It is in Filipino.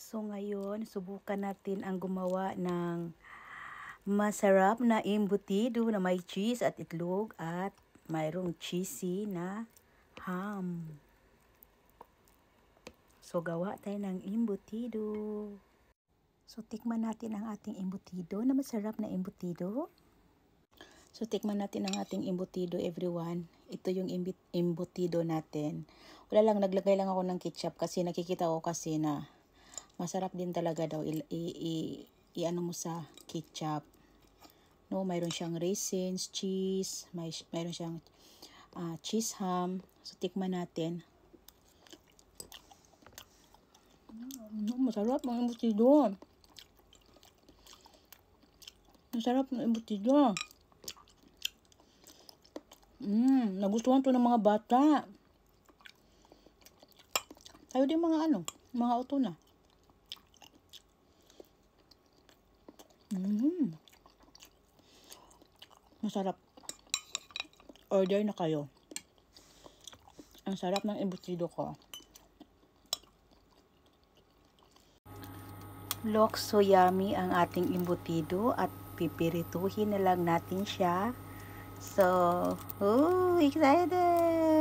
So ngayon, subukan natin ang gumawa ng masarap na embutido na may cheese at itlog at mayroong cheesy na ham. So gawa tayo ng embutido. So tikman natin ang ating embutido na masarap na embutido. So tikman natin ang ating embutido, everyone. Ito yung embutido natin. Wala lang, naglagay lang ako ng ketchup kasi nakikita ko kasi na masarap din talaga daw i-ano mo sa ketchup. No, mayroon siyang raisins, cheese, mayroon siyang cheese ham. So tikman natin. Masarap ang embutido. Masarap ang embutido. Nagustuhan to ng mga bata. Tayo din mga mga auto na. Masarap. Order na kayo. Ang sarap ng embutido ko. Look, so yummy ang ating embutido at pipirituhin na lang natin siya. So, excited!